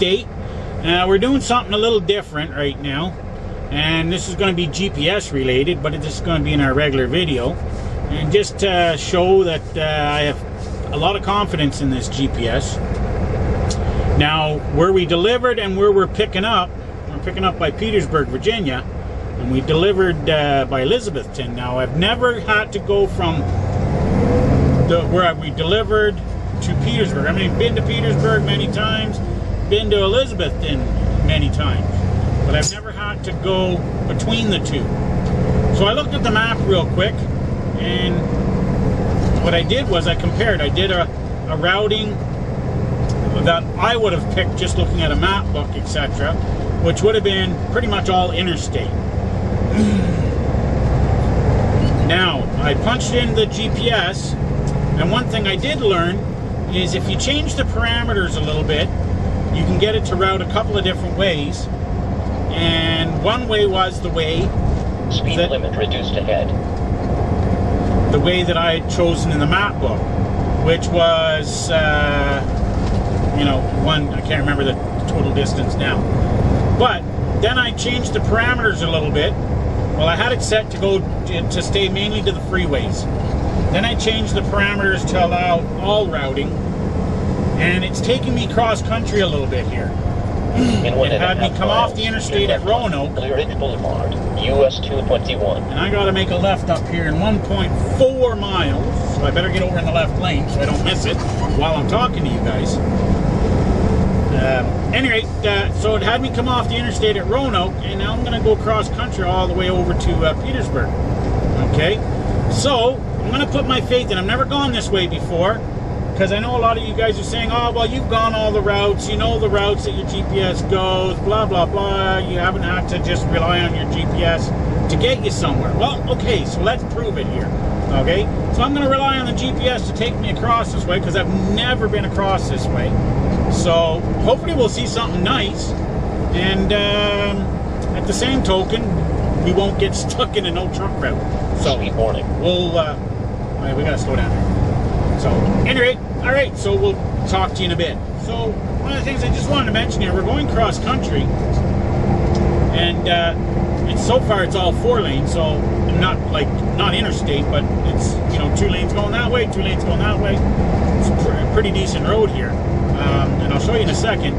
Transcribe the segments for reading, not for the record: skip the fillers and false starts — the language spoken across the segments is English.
interstate. We're doing something a little different right now, and this is going to be GPS related, but this is going to be in our regular video, and just to show that I have a lot of confidence in this GPS. Now, where we delivered and where we're picking up by Petersburg, Virginia, and we delivered by Elizabethton. Now, I've never had to go from where we delivered to Petersburg. I mean, been to Petersburg many times, been to Elizabethton many times, but I've never had to go between the two. So I looked at the map real quick, and what I did was I compared. I did a routing that I would have picked just looking at a map book, etc., which would have been pretty much all interstate. Now, I punched in the GPS, and one thing I did learn is if you change the parameters a little bit, you can get it to route a couple of different ways. And one way was the way speed limit reduced ahead. The way that I had chosen in the map book, which was, you know, I can't remember the total distance now. But then I changed the parameters a little bit. Well, I had it set to go to stay mainly to the freeways. Then I changed the parameters to allow all routing, and it's taking me cross country a little bit here. It had me come off the interstate at Roanoke, Clear Ridge Boulevard, US 221. and I got to make a left up here in 1.4 miles, so I better get over in the left lane so I don't miss it while I'm talking to you guys. Anyway, so it had me come off the interstate at Roanoke, and now I'm going to go cross country all the way over to Petersburg. Okay, so I'm going to put my faith in. I've never gone this way before, because I know a lot of you guys are saying, oh, well, you've gone all the routes, you know the routes that your GPS goes, blah, blah, blah. You haven't had to just rely on your GPS to get you somewhere. Well, okay, so let's prove it here. Okay, so I'm going to rely on the GPS to take me across this way, because I've never been across this way. So hopefully we'll see something nice, and at the same token, we won't get stuck in a no truck route. So speed warning. We'll we gotta slow down here. So anyway, all right. So we'll talk to you in a bit. So one of the things I just wanted to mention here, we're going cross country, and so far it's all 4 lanes. So not interstate, but it's, you know, 2 lanes going that way, 2 lanes going that way. It's a pretty decent road here. And I'll show you in a second.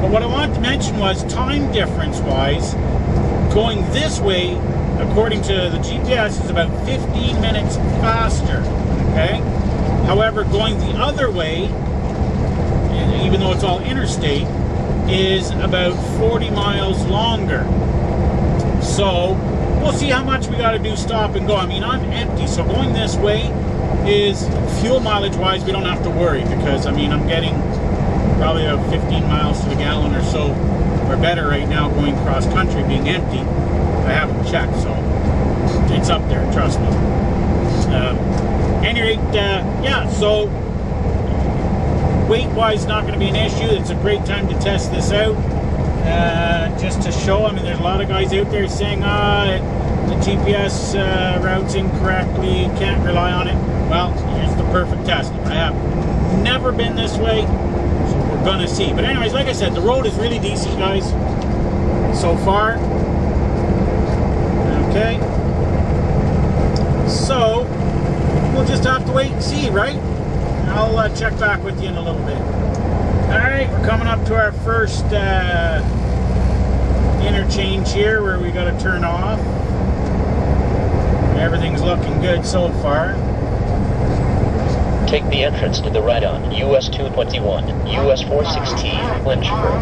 But what I wanted to mention was time difference wise, going this way, according to the GPS, is about 15 minutes faster. Okay? However, going the other way, even though it's all interstate, is about 40 miles longer. So we'll see how much we got to do stop and go. I mean, I'm empty, so going this way is, fuel mileage wise, we don't have to worry, because I mean, I'm getting probably about 15 miles to the gallon or so, or better right now, going cross country being empty. I haven't checked, so it's up there, trust me. Anyway, yeah, so weight wise not going to be an issue. It's a great time to test this out, just to show. I mean, there's a lot of guys out there saying, the GPS routes incorrectly, can't rely on it. Well, here's the perfect test. I have never been this way, so we're gonna see. But anyways, like I said, the road is really decent, guys, so far. Okay, so we'll just have to wait and see, right? I'll check back with you in a little bit. Alright, we're coming up to our first interchange here, where we got to turn off. Everything's looking good so far. Take the entrance to the right on US 221, US 416, Lynchburg.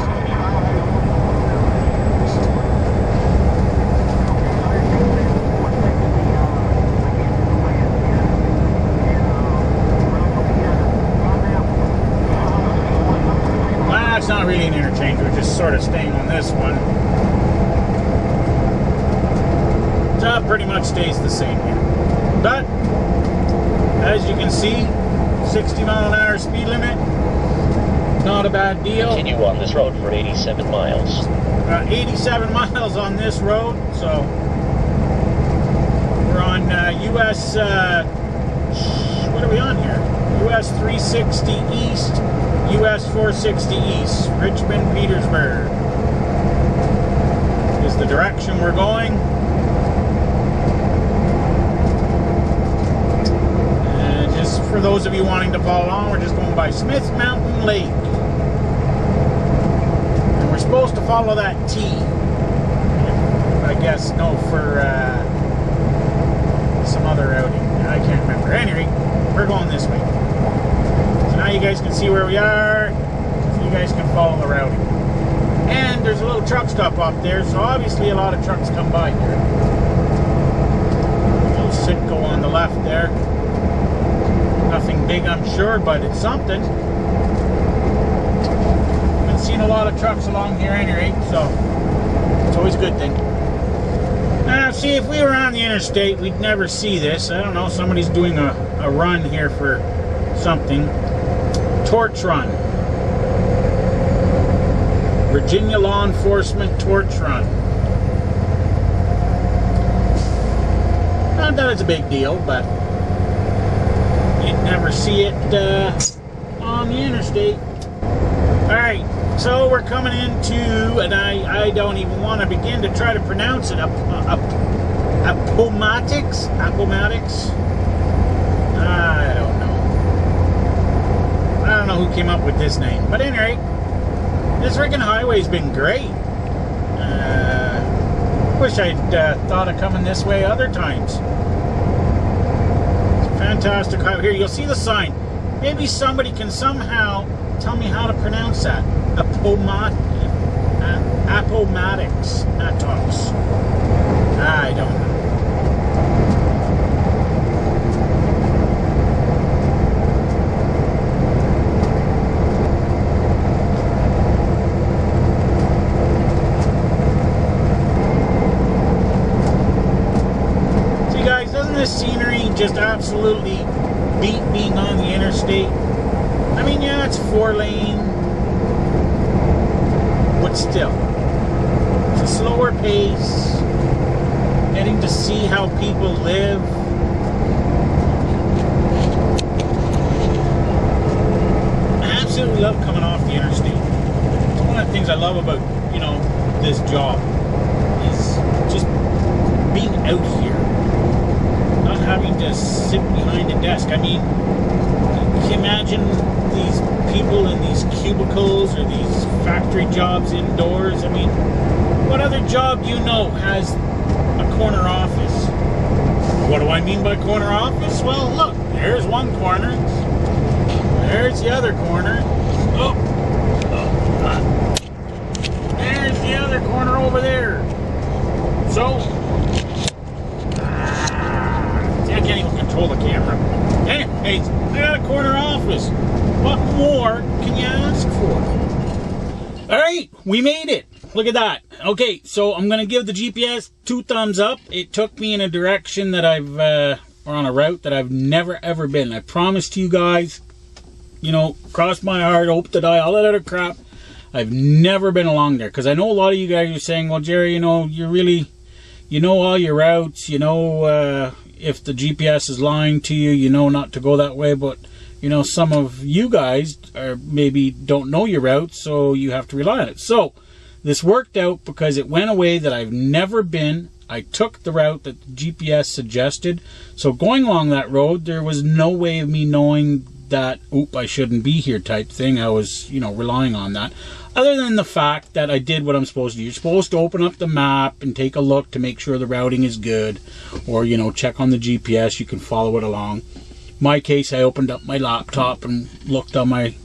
Well, it's not really an interchange, we're just sort of staying on this one. So it pretty much stays the same here. But as you can see, 60-mile-an-hour speed limit, not a bad deal. Continue on this road for 87 miles. 87 miles on this road, so we're on US, what are we on here? US 360 East US 460 East, Richmond, Petersburg is the direction we're going. And just for those of you wanting to follow along, we're just going by Smith Mountain Lake. And we're supposed to follow that T. I guess, no, for some other outing. I can't remember. Anyway, we're going this way. So now you guys can see where we are, so you guys can follow the routing. And there's a little truck stop up there, so obviously a lot of trucks come by here. A little Citgo on the left there. Nothing big, I'm sure, but it's something. Been seeing a lot of trucks along here anyway, so it's always a good thing. Now, see, if we were on the interstate, we'd never see this. I don't know, somebody's doing a run here for something. Torch run. Virginia Law Enforcement Torch Run. Not that it's a big deal, but you'd never see it on the interstate. Alright, so we're coming into, and I don't even want to begin to try to pronounce it, Appomattox? Appomattox? I don't know. I don't know who came up with this name, but anyway, this freaking highway's been great. Wish I'd thought of coming this way other times. It's a fantastic highway. Here, you'll see the sign. Maybe somebody can somehow tell me how to pronounce that. Appomattox. I don't know. This scenery just absolutely beat being on the interstate. I mean, yeah, it's 4-lane, but still, it's a slower pace. Getting to see how people live. I absolutely love coming off the interstate. It's one of the things I love about, you know, this job is just being out here. Not having to sit behind a desk. I mean, can you imagine these people in these cubicles or these factory jobs indoors? I mean, what other job do you know has a corner office? What do I mean by corner office? Well, look, there's one corner. There's the other corner. There's the other corner over there. So, I can't even control the camera. Anyways, I got a corner office. What more can you ask for? Alright, we made it. Look at that. Okay, so I'm going to give the GPS 2 thumbs up. It took me in a direction that or on a route that I've never ever been. I promised you guys, you know, cross my heart, hope to die, all that other crap. I've never been along there. Because I know a lot of you guys are saying, well, Jerry, you know, you know all your routes, you know, if the GPS is lying to you, you know not to go that way, but you know some of you guys maybe don't know your route, so you have to rely on it. So this worked out because it went a way that I've never been. I took the route that the GPS suggested, so going along that road there was no way of me knowing that, oop, I shouldn't be here type thing. I was, you know, relying on that. Other than the fact that I did what I'm supposed to do. You're supposed to open up the map and take a look to make sure the routing is good. Or, you know, check on the GPS. You can follow it along. In my case, I opened up my laptop and looked on my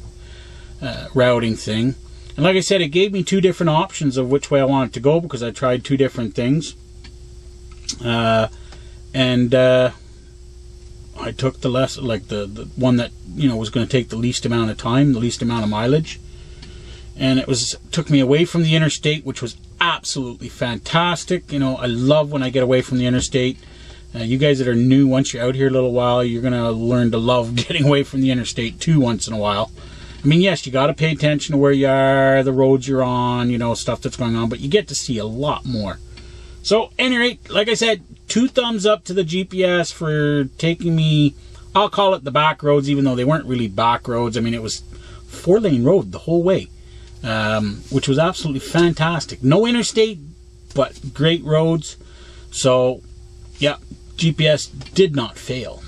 routing thing. And like I said, it gave me 2 different options of which way I wanted to go because I tried 2 different things. I took the less, like the one that, you know, was going to take the least amount of time, the least amount of mileage. And it took me away from the interstate, which was absolutely fantastic. You know, I love when I get away from the interstate. You guys that are new, once you're out here a little while, you're going to learn to love getting away from the interstate too once in a while. I mean, yes, you got to pay attention to where you are, the roads you're on, you know, stuff that's going on, but you get to see a lot more. So, anyway, like I said, 2 thumbs up to the GPS for taking me, I'll call it the back roads, even though they weren't really back roads. I mean, it was 4-lane road the whole way, which was absolutely fantastic. No interstate, but great roads. So, yeah, GPS did not fail.